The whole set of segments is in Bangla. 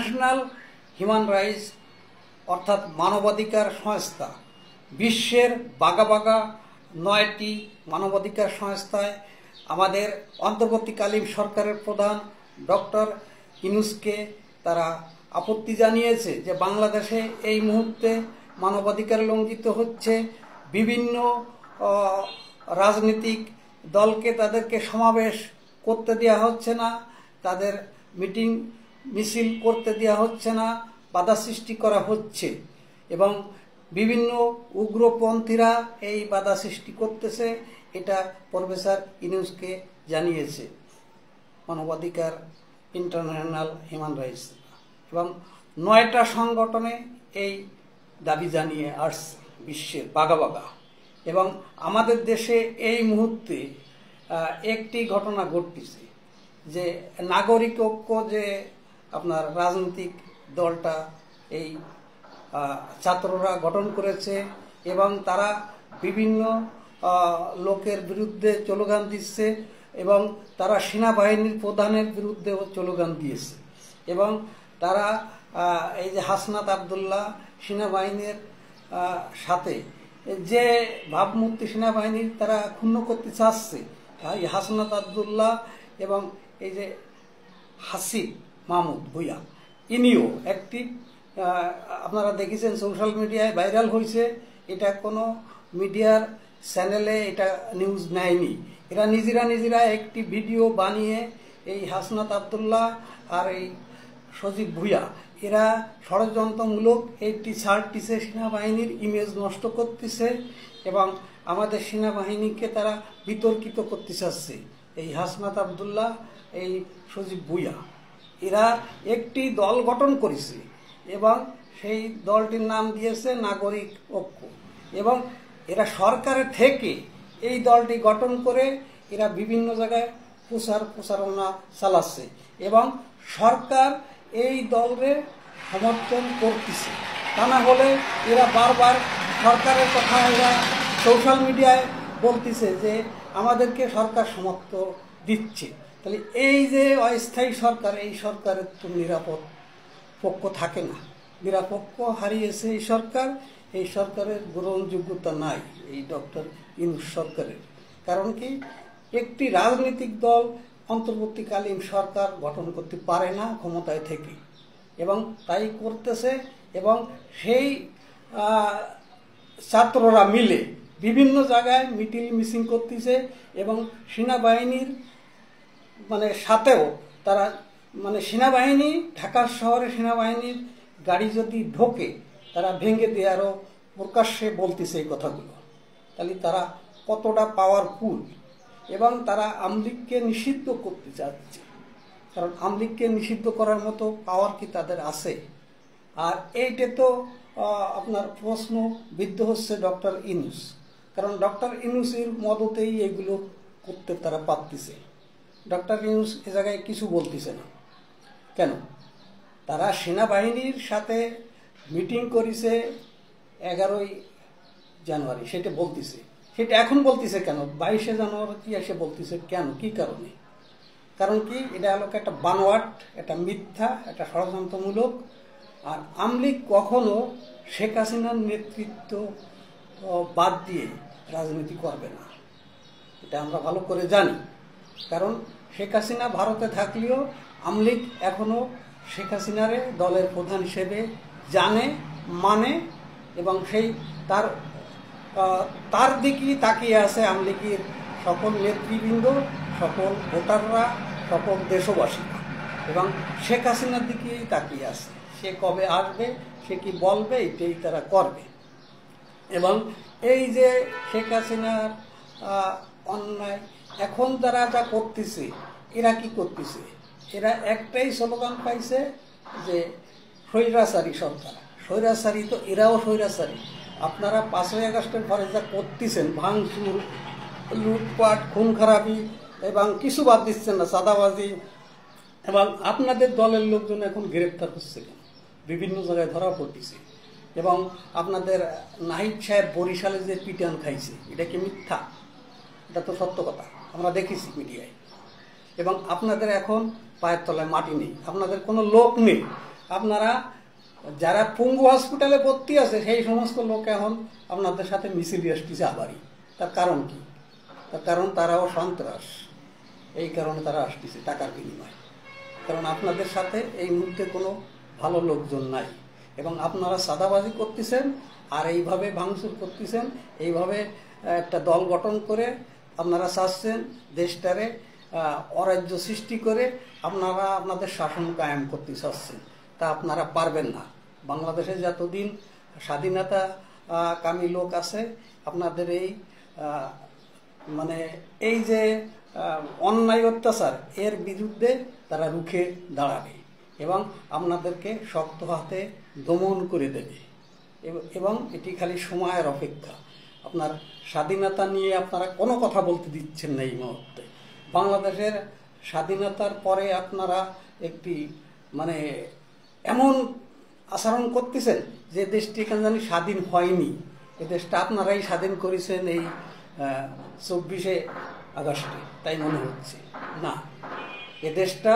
ইন্টারন্যাশনাল হিউম্যান রাইটস অর্থাৎ মানবাধিকার সংস্থা, বিশ্বের বাগা বাগা 9টি মানবাধিকার সংস্থায় আমাদের অন্তর্বর্তীকালীন সরকারের প্রধান ডক্টর ইউনূসকে তারা আপত্তি জানিয়েছে যে বাংলাদেশে এই মুহূর্তে মানবাধিকার লঙ্ঘিত হচ্ছে। বিভিন্ন রাজনৈতিক দলকে তাদেরকে সমাবেশ করতে দেওয়া হচ্ছে না, তাদের মিটিং মিছিল করতে দেওয়া হচ্ছে না, বাধা সৃষ্টি করা হচ্ছে এবং বিভিন্ন উগ্রপন্থীরা এই বাধা সৃষ্টি করতেছে। এটা প্রফেসর ইউনূসকে জানিয়েছে মানবাধিকার ইন্টারন্যাশনাল হিউম্যান রাইটস এবং 9টা সংগঠনে এই দাবি জানিয়ে আসছে বিশ্বের বাগা বাগা। এবং আমাদের দেশে এই মুহূর্তে একটি ঘটনা ঘটতেছে যে নাগরিক ঐক্য যে আপনার রাজনৈতিক দলটা এই ছাত্ররা গঠন করেছে এবং তারা বিভিন্ন লোকের বিরুদ্ধে স্লোগান দিচ্ছে এবং তারা সেনাবাহিনীর প্রধানের বিরুদ্ধেও স্লোগান দিয়েছে এবং তারা এই যে হাসনাত আবদুল্লাহ সেনাবাহিনীর সাথে যে ভাবমূর্তি সেনাবাহিনীর তারা ক্ষুণ্ণ করতে চাচ্ছে, এই হাসনাত আবদুল্লাহ এবং এই যে হাসিব মাহমুদ ভূঁইয়া ইনিও একটি আপনারা দেখেছেন সোশ্যাল মিডিয়ায় ভাইরাল হয়েছে। এটা কোনো মিডিয়ার চ্যানেলে এটা নিউজ নেয়নি, এরা নিজেরা একটি ভিডিও বানিয়ে এই হাসনাত আবদুল্লাহ আর এই সজীব ভূঁইয়া এরা ষড়যন্ত্রমূলক একটি ছাড়টিছে, সেনাবাহিনীর ইমেজ নষ্ট করতেছে এবং আমাদের সেনাবাহিনীকে তারা বিতর্কিত করতে চাচ্ছে। এই হাসনাত আবদুল্লাহ, এই সজীব ভূঁইয়া এরা একটি দল গঠন করেছে এবং সেই দলটির নাম দিয়েছে নাগরিক ঐক্য এবং এরা সরকারের থেকে এই দলটি গঠন করে এরা বিভিন্ন জায়গায় প্রচারণা চালাচ্ছে এবং সরকার এই দলের সমর্থন করতেছে। তা না হলে এরা বারবার সরকারের কথা এরা সোশ্যাল মিডিয়ায় বলতেছে যে আমাদেরকে সরকার সমর্থন দিচ্ছে। তাহলে এই যে অস্থায়ী সরকার, এই সরকারের তো নিরাপদ পক্ষ থাকে না, নিরাপক্ষ হারিয়েছে এই সরকার। এই সরকারের গ্রহণযোগ্যতা নাই এই ডক্টর ইউনূস সরকারের। কারণ কি, একটি রাজনৈতিক দল অন্তর্বর্তীকালীন সরকার গঠন করতে পারে না ক্ষমতায় থেকে এবং তাই করতেছে এবং সেই ছাত্ররা মিলে বিভিন্ন জায়গায় মিটিং মিছিল করতেছে এবং সেনাবাহিনীর সাথেও তারা সেনাবাহিনী ঢাকা শহরে সেনাবাহিনীর গাড়ি যদি ঢোকে তারা ভেঙে দিয়ে আরও প্রকাশ্যে বলতেছে এই কথাগুলো। তাহলে তারা কতটা পাওয়ারফুল এবং তারা আওয়ামী লীগকে নিষিদ্ধ করতে চাচ্ছে। কারণ আওয়ামী লীগকে নিষিদ্ধ করার মতো পাওয়ার কি তাদের আছে? আর এইটা তো আপনার প্রশ্ন বিদ্ধ হচ্ছে ডক্টর ইউনূস, কারণ ডক্টর ইউনূসের মদতেই এগুলো করতে তারা পারতেছে। ডক্টর ইউনূস এ জায়গায় কিছু বলতেছে না কেন? তারা সেনাবাহিনীর সাথে মিটিং করেছে 11ই জানুয়ারি, সেটা বলতেছে, সেটা এখন বলতেছে কেন? 22শে জানুয়ারি এসে বলতেছে কেন, কি কারণে? কারণ কি, এটা হলো একটা বানোয়াট, এটা মিথ্যা, এটা ষড়যন্ত্রমূলক। আর আওয়ামী লীগ কখনো শেখ হাসিনার নেতৃত্ব বাদ দিয়ে রাজনীতি করবে না, এটা আমরা ভালো করে জানি। কারণ শেখ হাসিনা ভারতে থাকলেও আওয়ামী লীগ এখনো শেখ হাসিনারে দলের প্রধান হিসেবে জানে, মানে এবং সেই তার দিকেই তাকিয়ে আছে আওয়ামী লীগের সকল নেতৃবৃন্দ, সকল ভোটাররা, সকল দেশবাসী এবং শেখ হাসিনার দিকেই তাকিয়ে আছে। সে কবে আসবে, সে কি বলবে, এটাই তারা করবে। এবং এই যে শেখ হাসিনার অন্যায় এখন তারা যা করতেছে, এরা কি করতেছে? এরা একটাই স্লোগান পাইছে যে স্বৈরাচারী সরকার। স্বৈরাচারী তো এরাও স্বৈরাচারী। আপনারা 5ই আগস্টের পরে যা করতেছেন, ভাঙচুর, লুটপাট, খুন খারাপি এবং কিছু বাদ দিচ্ছেন না, চাঁদাবাজি, এবং আপনাদের দলের লোকজন এখন গ্রেপ্তার হচ্ছে, বিভিন্ন জায়গায় ধরা পড়তেছে। এবং আপনাদের নাহিদ সাহেব বরিশালে যে পিটান খাইছে, এটা কি মিথ্যা? এটা তো সত্য কথা, আমরা দেখেছি মিডিয়ায়। এবং আপনাদের এখন পায়ের তলায় মাটি নেই, আপনাদের কোনো লোক নেই। আপনারা যারা পঙ্গু হসপিটালে ভর্তি আছে সেই সমস্ত লোক এখন আপনাদের সাথে মিছিল আসতেছে আবারই। তার কারণ কি? তার কারণ তারাও সন্ত্রাস, এই কারণে তারা আসতেছে টাকার বিনিময়ে। কারণ আপনাদের সাথে এই মুহূর্তে কোনো ভালো লোকজন নাই এবং আপনারা সাদাবাজি করতেছেন আর এইভাবে ভাঙচুর করতেছেন। এইভাবে একটা দল গঠন করে আপনারা চাচ্ছেন দেশটারে অরাজ্য সৃষ্টি করে আপনারা আপনাদের শাসন কায়েম করতে চাচ্ছেন। তা আপনারা পারবেন না। বাংলাদেশে যতদিন স্বাধীনতা কামী লোক আছে আপনাদের এই মানে এই যে অন্যায় অত্যাচার এর বিরুদ্ধে তারা রুখে দাঁড়াবে এবং আপনাদেরকে শক্ত হাতে দমন করে দেবে এবং এটি খালি সময়ের অপেক্ষা। আপনার স্বাধীনতা নিয়ে আপনারা কোনো কথা বলতে দিচ্ছেন না এই মুহূর্তে। বাংলাদেশের স্বাধীনতার পরে আপনারা একটি মানে এমন আচরণ করতেছেন যে দেশটি কেন জানি স্বাধীন হয়নি। এ দেশটা আপনারাই স্বাধীন করেছেন এই 24শে আগস্টে, তাই মনে হচ্ছে না। এ দেশটা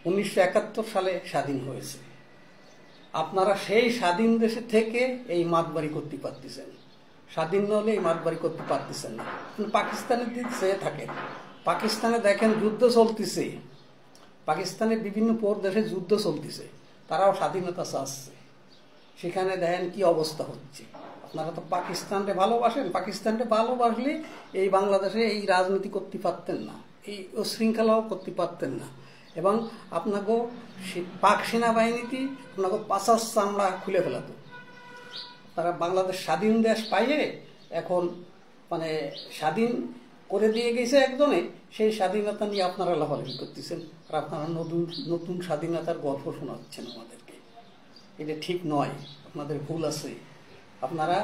1971 সালে স্বাধীন হয়েছে। আপনারা সেই স্বাধীন দেশে থেকে এই মাতবাড়ি করতে পারতেছেন। স্বাধীন হলে এই মাতবাড়ি করতে পারতেছেন না। পাকিস্তানের দিক চেয়ে থাকেন। পাকিস্তানে দেখেন যুদ্ধ চলতেছে, পাকিস্তানের বিভিন্ন প্রদেশে যুদ্ধ চলতেছে, তারাও স্বাধীনতা চাচ্ছে। সেখানে দেখেন কি অবস্থা হচ্ছে। আপনারা তো পাকিস্তানকে ভালোবাসেন, পাকিস্তানকে ভালোবাসলে এই বাংলাদেশে এই রাজনীতি করতে পারতেন না, এই শৃঙ্খলাও করতে পারতেন না এবং আপনাকে পাক সেনাবাহিনীতে আপনাকে পাশার চামড়া খুলে ফেলাতো। তারা বাংলাদেশ স্বাধীন দেশ পাইয়ে এখন মানে স্বাধীন করে দিয়ে গেছে একজনে, সেই স্বাধীনতা নিয়ে আপনারা লাফালাফি করতেছেন আর আপনারা নতুন নতুন স্বাধীনতার গল্প শোনাচ্ছেন আমাদেরকে। এটা ঠিক নয়, আপনাদের ভুল আছে। আপনারা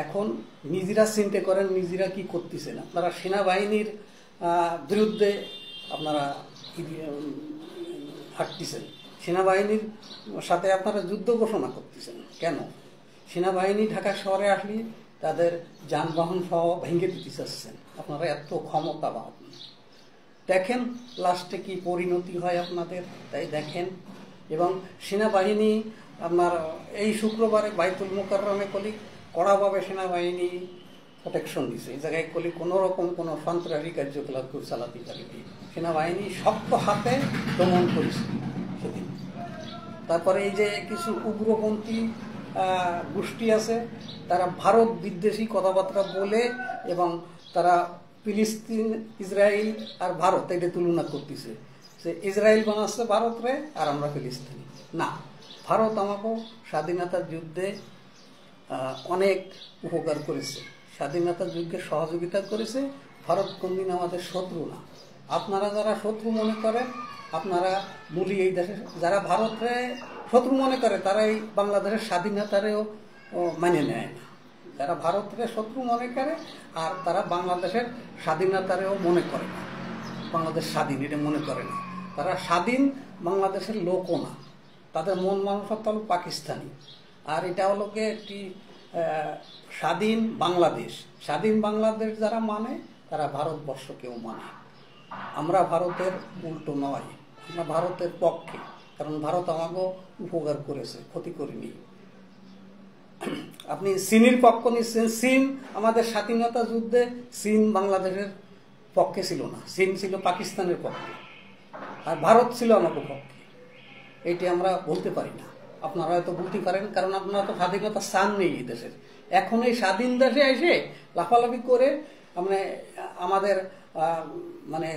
এখন নিজেরা চিন্তা করেন নিজেরা কি করতেছেন। আপনারা সেনাবাহিনীর বিরুদ্ধে আপনারা হাঁটতেছেন, সেনাবাহিনীর সাথে আপনারা যুদ্ধ ঘোষণা করতেছেন। কেন? সেনাবাহিনী ঢাকা শহরে আসলে তাদের যানবাহন সহ ভেঙে দিতে চাচ্ছেন। আপনারা এত ক্ষমতাবান। দেখেন লাস্টে কি পরিণতি হয় আপনাদের, তাই দেখেন। এবং সেনাবাহিনী আপনার এই শুক্রবারে বাইতুল মোকাররমে কলি কড়াভাবে সেনাবাহিনী প্রোটেকশন দিছে। এই জায়গায় কলি কোনো রকম কোনো সন্ত্রাসী কার্যকলাপ চালাতে পারেনি। সেনাবাহিনী শক্ত হাতে দমন করেছে সেদিন। তারপরে এই যে কিছু উগ্রপন্থী গোষ্ঠী আছে, তারা ভারত বিদ্বেষী কথাবার্তা বলে এবং তারা ফিলিস্তিন, ইসরায়েল আর ভারত এটা তুলনা করতেছে যে ইসরায়েল বানাচ্ছে ভারতরে আর আমরা ফিলিস্তিনি। না, ভারত আমাকে স্বাধীনতার যুদ্ধে অনেক উপকার করেছে, স্বাধীনতার যুদ্ধে সহযোগিতা করেছে। ভারত কোনদিন আমাদের শত্রু না। আপনারা যারা শত্রু মনে করেন, আপনারা মূলি এই দেশে যারা ভারতরে শত্রু মনে করে তারা এই বাংলাদেশের স্বাধীনতারেও মানে নেয় না। যারা ভারতরে শত্রু মনে করে আর তারা বাংলাদেশের স্বাধীনতারেও মনে করে না, বাংলাদেশ স্বাধীন এটা মনে করে না। তারা স্বাধীন বাংলাদেশের লোকও না, তাদের মন মানসিকতা হলো পাকিস্তানি। আর এটা হলো একটি স্বাধীন বাংলাদেশ। স্বাধীন বাংলাদেশ যারা মানে তারা ভারতবর্ষকেও মানে। আমরা ভারতের উল্টো নয়, আমরা ভারতের পক্ষে, কারণ ভারত আমাকে উপকার করেছে, ক্ষতি করেনি। আপনি চীনের পক্ষ নিচ্ছেন। চীন আমাদের স্বাধীনতা যুদ্ধে চীন বাংলাদেশের পক্ষে ছিল না, চীন ছিল পাকিস্তানের পক্ষে আর ভারত ছিল আমাকে পক্ষে। এইটি আমরা বলতে পারি না, আপনারা হয়তো বলতে পারেন, কারণ আপনারা তো স্বাধীনতা চান নেই এই দেশের। এখন এই স্বাধীন দেশে এসে লাফালাফি করে মানে আমাদের মানে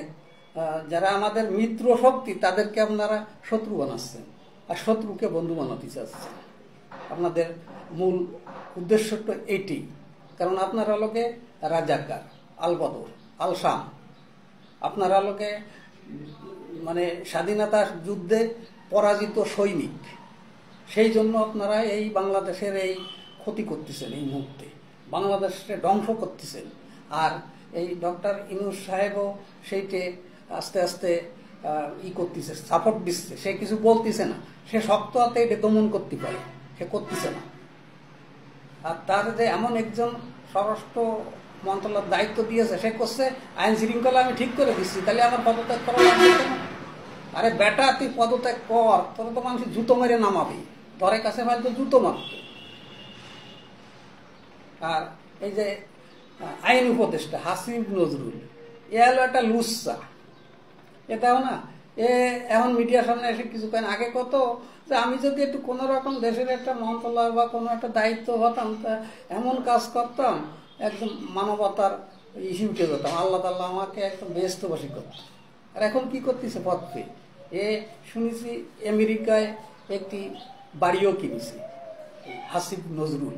যারা আমাদের মিত্র শক্তি তাদেরকে আপনারা শত্রু বানাচ্ছেন আর শত্রুকে বন্ধু বানাতে চাচ্ছেন। আপনাদের মূল উদ্দেশ্যটা এটি, কারণ আপনারা লোকে রাজাকার, আল বদর, আল শাম, আপনারা লোকে মানে স্বাধীনতা যুদ্ধে পরাজিত সৈনিক। সেই জন্য আপনারা এই বাংলাদেশের এই ক্ষতি করতেছেন, এই মুহূর্তে বাংলাদেশকে ধ্বংস করতেছেন। আর এই ডক্টর ইউনূস সাহেবও সেইটে আস্তে আস্তে করতেছে, সাপোর্ট দিচ্ছে। সে কিছু বলতেছে না, সে শক্ত হাতে এটা দমন করতে পারে, সে করতেছে না। আর তার যে এমন একজন স্বরাষ্ট্র মন্ত্রণালয়ের দায়িত্ব দিয়েছে, সে করছে আইন শৃঙ্খলা আমি ঠিক করে দিচ্ছি, তাহলে আমার পদত্যাগ করা লাগবে কেন? আরে বেটা তুই পদত্যাগ কর, তোরা তো মানুষ জুতো মেরে নামাবি, তোর কাছে ভাই তো জুতো মারত। আর এই যে আইন উপদেষ্টা হাসিব নজরুল, এ হলো একটা লুচ্চা, এটাও না, এ এখন মিডিয়ার সামনে এসে কিছু কেন আগে কত যে আমি যদি একটু কোনো রকম দেশের একটা মন্ত্রণালয় বা কোনো একটা দায়িত্ব হতাম, তা এমন কাজ করতাম একদম মানবতার ইস্যু উঠে যেতাম, আল্লাহ তাল্লাহ আমাকে একদম ব্যস্তবাসী করতাম। আর এখন কি করতেছে পথ পেয়ে, এ শুনেছি আমেরিকায় একটি বাড়িও কিনেছে হাসিব নজরুল,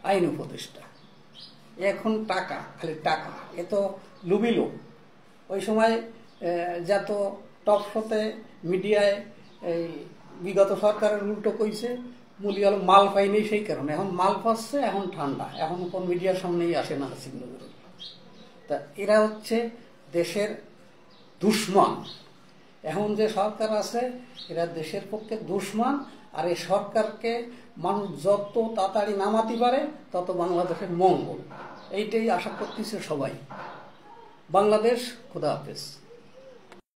আইন উপদেষ্টা। এখন টাকা, খালি টাকা, এ তো লুবি লোক। ওই সময় যত টক শোতে মিডিয়ায় এই বিগত সরকারের উল্টো কইছে মূল্য হলো মাল পাইনি, সেই কারণে এখন মাল পাচ্ছে, এখন ঠান্ডা, এখন কোন মিডিয়ার সামনেই আসে না হাসিব নজরুল। তা এরা হচ্ছে দেশের দুশ্মন। এখন যে সরকার আছে এরা দেশের পক্ষে দুশ্মন, আর এই সরকারকে মানুষ যত তাড়াতাড়ি নামাতে পারে তত বাংলাদেশের মঙ্গল, এইটাই আশা করতেছে সবাই। বাংলাদেশ, খোদা হাফেজ।